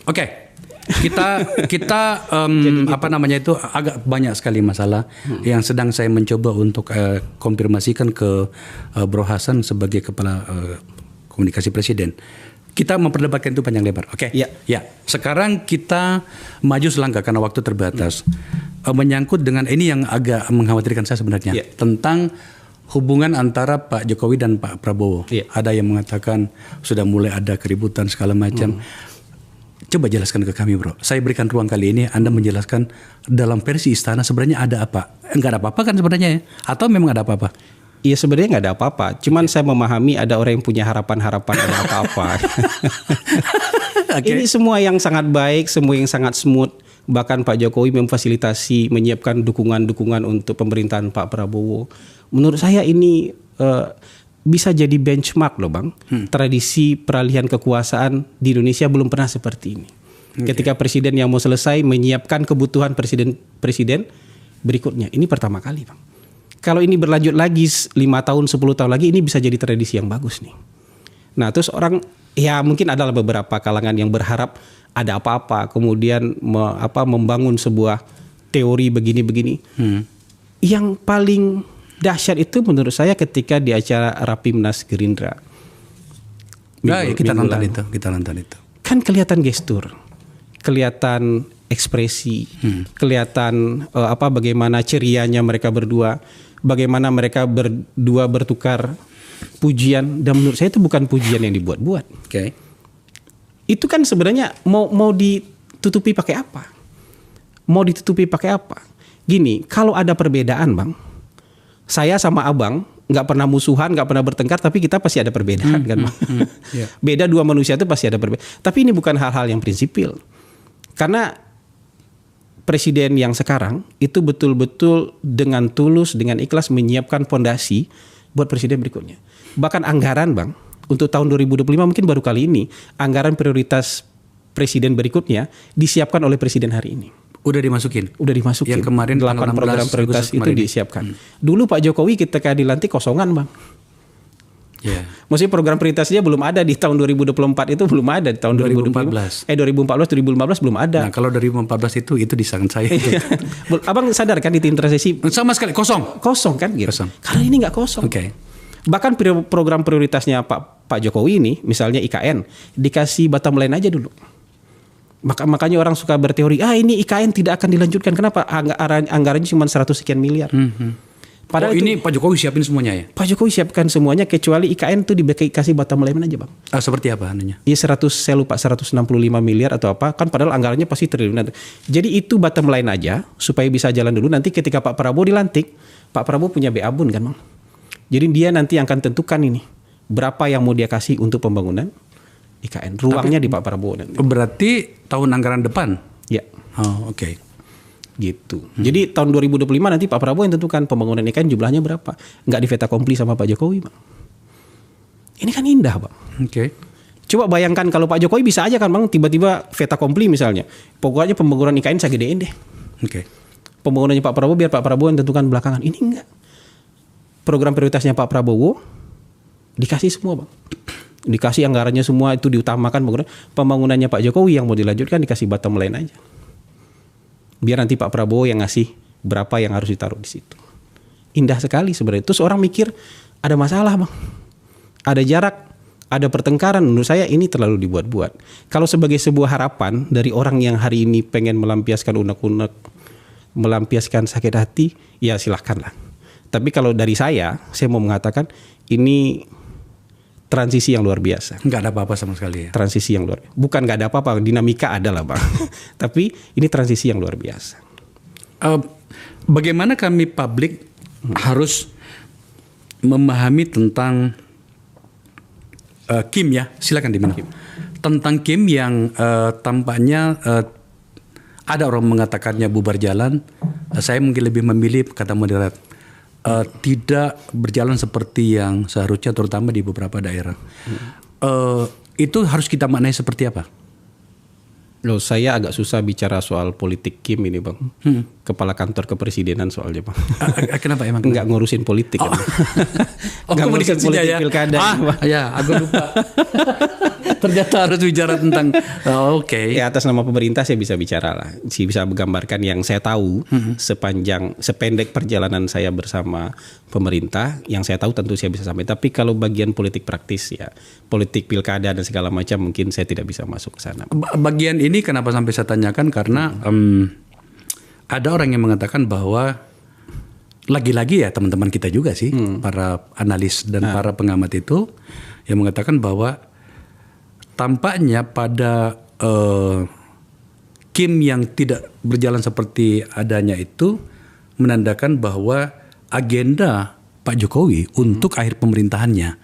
Oke. Kita apa namanya itu agak banyak sekali masalah yang sedang saya mencoba untuk konfirmasikan ke Bro Hasan sebagai kepala komunikasi presiden. Kita memperdebatkan itu panjang lebar. Oke. Ya. Sekarang kita maju selangkah karena waktu terbatas. Menyangkut dengan ini yang agak mengkhawatirkan saya sebenarnya tentang hubungan antara Pak Jokowi dan Pak Prabowo. Ada yang mengatakan sudah mulai ada keributan segala macam. Coba jelaskan ke kami, Bro. Saya berikan ruang kali ini Anda menjelaskan dalam versi istana sebenarnya ada apa? Enggak ada apa-apa kan sebenarnya ya? Atau memang ada apa-apa? Iya, sebenarnya nggak ada apa-apa. Cuman saya memahami ada orang yang punya harapan-harapan ada apa-apa. Ini semua yang sangat baik, semua yang sangat smooth. Bahkan Pak Jokowi memfasilitasi, menyiapkan dukungan-dukungan untuk pemerintahan Pak Prabowo. Menurut saya ini bisa jadi benchmark loh Bang. Tradisi peralihan kekuasaan di Indonesia belum pernah seperti ini. Ketika presiden yang mau selesai menyiapkan kebutuhan presiden berikutnya. Ini pertama kali Bang. Kalau ini berlanjut lagi 5 tahun, 10 tahun lagi, ini bisa jadi tradisi yang bagus nih. Nah terus orang, ya mungkin adalah beberapa kalangan yang berharap ada apa-apa. Kemudian membangun sebuah teori begini-begini. Yang paling dahsyat itu menurut saya ketika di acara Rapimnas Gerindra. Kita nonton itu. Kan kelihatan gestur, kelihatan ekspresi, kelihatan bagaimana cerianya mereka berdua, bagaimana mereka berdua bertukar pujian, dan menurut saya itu bukan pujian yang dibuat-buat. Itu kan sebenarnya mau ditutupi pakai apa? Mau ditutupi pakai apa? Gini, kalau ada perbedaan Bang, saya sama Abang nggak pernah musuhan, nggak pernah bertengkar, tapi kita pasti ada perbedaan kan Bang. Beda dua manusia itu pasti ada perbedaan. Tapi ini bukan hal-hal yang prinsipil. Karena presiden yang sekarang itu betul-betul dengan tulus, dengan ikhlas menyiapkan fondasi buat presiden berikutnya. Bahkan anggaran Bang, untuk tahun 2025 mungkin baru kali ini, anggaran prioritas presiden berikutnya disiapkan oleh presiden hari ini. Udah dimasukin? Udah dimasukin. Yang kemarin 8 program prioritas itu disiapkan. Dulu Pak Jokowi ketika dilantik kosongan Bang. Maksudnya program prioritasnya belum ada di tahun 2024 itu belum ada di tahun 2014. 2015 belum ada. Nah, kalau 2014 itu di tangan saya. Abang sadar kan di tim transisi sama sekali kosong. Kosong kan gitu. Kosong. Karena ini nggak kosong. Bahkan program prioritasnya Pak Jokowi ini, misalnya IKN, dikasih bottom line aja dulu. Makanya orang suka berteori, ini IKN tidak akan dilanjutkan. Kenapa? Anggarannya cuma 100 sekian miliar. Padahal ini Pak Jokowi siapin semuanya ya? Pak Jokowi siapkan semuanya kecuali IKN itu dikasih bottom line aja Bang. Seperti apa anunya? Iya 165 miliar atau apa. Kan padahal anggarannya pasti triliunan. Jadi itu bottom line aja supaya bisa jalan dulu. Nanti ketika Pak Prabowo dilantik, Pak Prabowo punya BA-bun kan Bang. Jadi dia nanti akan tentukan ini berapa yang mau dia kasih untuk pembangunan IKN. Ruangnya di Pak Prabowo nanti. Berarti tahun anggaran depan? Ya. Oke. Gitu. Jadi tahun 2025 nanti Pak Prabowo yang tentukan pembangunan IKN jumlahnya berapa. Nggak di fait accompli sama Pak Jokowi Bang. Ini kan indah Bang. Coba bayangkan kalau Pak Jokowi bisa aja kan Bang tiba-tiba fait accompli misalnya. Pokoknya pembangunan IKN saya gedein deh. Pembangunannya Pak Prabowo biar Pak Prabowo yang tentukan belakangan. Ini enggak. Program prioritasnya Pak Prabowo dikasih semua Bang. Dikasih anggarannya semua itu diutamakan. Pembangunannya Pak Jokowi yang mau dilanjutkan dikasih bottom line aja. Biar nanti Pak Prabowo yang ngasih berapa yang harus ditaruh di situ. Indah sekali sebenarnya. Terus orang mikir ada masalah Bang. Ada jarak, ada pertengkaran. Menurut saya ini terlalu dibuat-buat. Kalau sebagai sebuah harapan dari orang yang hari ini pengen melampiaskan unek-unek, melampiaskan sakit hati, ya silahkanlah. Tapi kalau dari saya mau mengatakan ini transisi yang luar biasa. Nggak ada apa-apa sama sekali ya? Transisi yang luar biasa. Bukan nggak ada apa-apa, dinamika ada lah Bang. Tapi ini transisi yang luar biasa. Bagaimana kami publik harus memahami tentang Kim ya? Silakan diminum. Tentang Kim yang tampaknya ada orang mengatakannya bubar jalan. Saya mungkin lebih memilih kata moderat. Tidak berjalan seperti yang seharusnya terutama di beberapa daerah. Itu harus kita maknai seperti apa? Loh, saya agak susah bicara soal politik Kim ini Bang. kepala kantor kepresidenan soalnya Bang. Kenapa emang? Nggak ngurusin politik kan. Nggak ngurusin politik pilkada. Ya, aku lupa. Ternyata harus bicara tentang oke. Ya atas nama pemerintah saya bisa bicara lah. Bisa menggambarkan yang saya tahu sependek perjalanan saya bersama pemerintah, yang saya tahu tentu saya bisa sampaikan. Tapi kalau bagian politik praktis ya, politik pilkada dan segala macam mungkin saya tidak bisa masuk ke sana. Bagian ini kenapa sampai saya tanyakan karena ada orang yang mengatakan bahwa lagi-lagi ya teman-teman kita juga sih, para analis dan para pengamat itu yang mengatakan bahwa tampaknya pada Kim yang tidak berjalan seperti adanya itu menandakan bahwa agenda Pak Jokowi untuk akhir pemerintahannya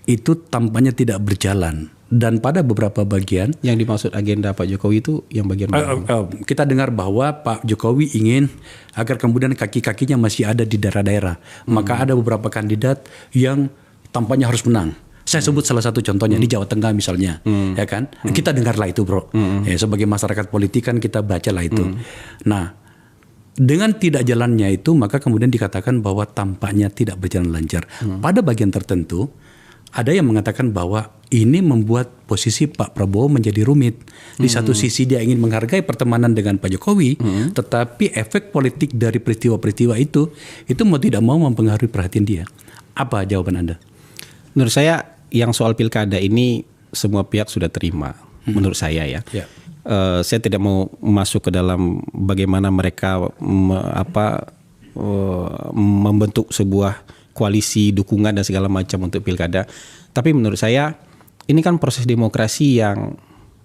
itu tampaknya tidak berjalan. Dan pada beberapa bagian yang dimaksud agenda Pak Jokowi itu yang bagian mana? Kita dengar bahwa Pak Jokowi ingin agar kemudian kaki-kakinya masih ada di daerah-daerah. Maka ada beberapa kandidat yang tampaknya harus menang. Saya sebut salah satu contohnya di Jawa Tengah misalnya, ya kan? Kita dengarlah itu, bro. Ya, sebagai masyarakat politik kan kita bacalah itu. Nah, dengan tidak jalannya itu maka kemudian dikatakan bahwa tampaknya tidak berjalan lancar. Pada bagian tertentu ada yang mengatakan bahwa ini membuat posisi Pak Prabowo menjadi rumit. Di satu sisi dia ingin menghargai pertemanan dengan Pak Jokowi, tetapi efek politik dari peristiwa-peristiwa itu mau tidak mau mempengaruhi perhatian dia. Apa jawaban Anda? Menurut saya yang soal pilkada ini semua pihak sudah terima. Menurut saya ya. Saya tidak mau masuk ke dalam bagaimana mereka membentuk sebuah koalisi dukungan dan segala macam untuk pilkada. Tapi menurut saya ini kan proses demokrasi yang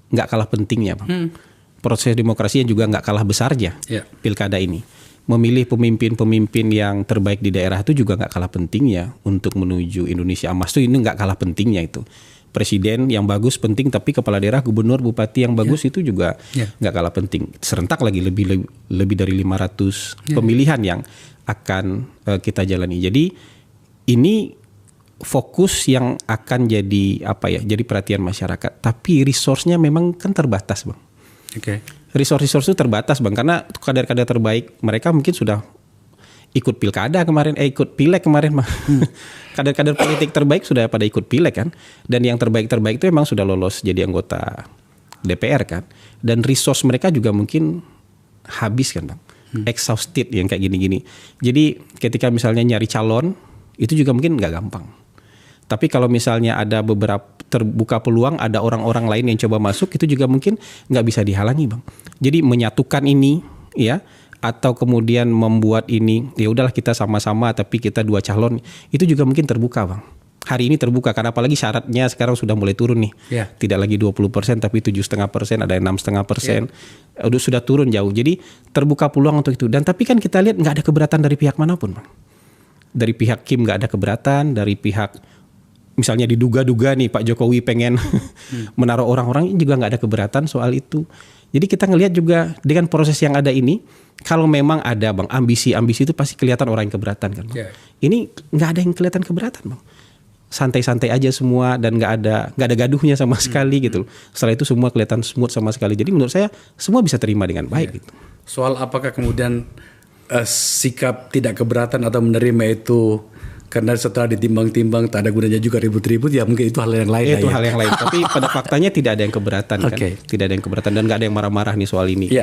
nggak kalah pentingnya, Bang. Proses demokrasi yang juga nggak kalah besarnya pilkada ini. Memilih pemimpin-pemimpin yang terbaik di daerah itu juga nggak kalah pentingnya untuk menuju Indonesia emas itu, ini nggak kalah pentingnya itu. Presiden yang bagus penting, tapi kepala daerah, gubernur, bupati yang bagus itu juga nggak kalah penting. Serentak lagi lebih dari 500 pemilihan yang akan kita jalani. Jadi ini fokus yang akan jadi jadi perhatian masyarakat. Tapi resource-nya memang kan terbatas, Bang. Resource itu terbatas, Bang, karena kader-kader terbaik mereka mungkin sudah ikut pilkada kemarin, ikut pileg kemarin mah. Kader-kader politik terbaik sudah pada ikut pileg kan. Dan yang terbaik-terbaik itu memang sudah lolos jadi anggota DPR kan. Dan resource mereka juga mungkin habis kan, Bang. Exhausted yang kayak gini-gini. Jadi ketika misalnya nyari calon itu juga mungkin nggak gampang. Tapi kalau misalnya ada beberapa terbuka peluang, ada orang-orang lain yang coba masuk, itu juga mungkin nggak bisa dihalangi, Bang. Jadi menyatukan ini, ya, atau kemudian membuat ini, ya udahlah kita sama-sama, tapi kita dua calon, itu juga mungkin terbuka, Bang. Hari ini terbuka, karena apalagi syaratnya sekarang sudah mulai turun nih. Tidak lagi 20%, tapi 7,5%, ada yang 6,5%. Sudah turun jauh. Jadi terbuka peluang untuk itu. Dan tapi kan kita lihat nggak ada keberatan dari pihak manapun, Bang. Dari pihak Kim nggak ada keberatan, dari pihak misalnya diduga-duga nih Pak Jokowi pengen menaruh orang-orang, juga nggak ada keberatan soal itu. Jadi kita ngelihat juga dengan proses yang ada ini, kalau memang ada, Bang, ambisi itu pasti kelihatan orang yang keberatan kan, Bang. Ini nggak ada yang kelihatan keberatan, Bang. Santai-santai aja semua dan nggak ada gaduhnya sama sekali gitu. Setelah itu semua kelihatan smooth sama sekali. Jadi menurut saya semua bisa terima dengan baik gitu. Soal apakah kemudian sikap tidak keberatan atau menerima itu karena setelah ditimbang-timbang tak ada gunanya juga ribut-ribut, ya mungkin itu hal yang lain. Hal yang lain. Tapi pada faktanya tidak ada yang keberatan kan. Tidak ada yang keberatan dan nggak ada yang marah-marah nih soal ini.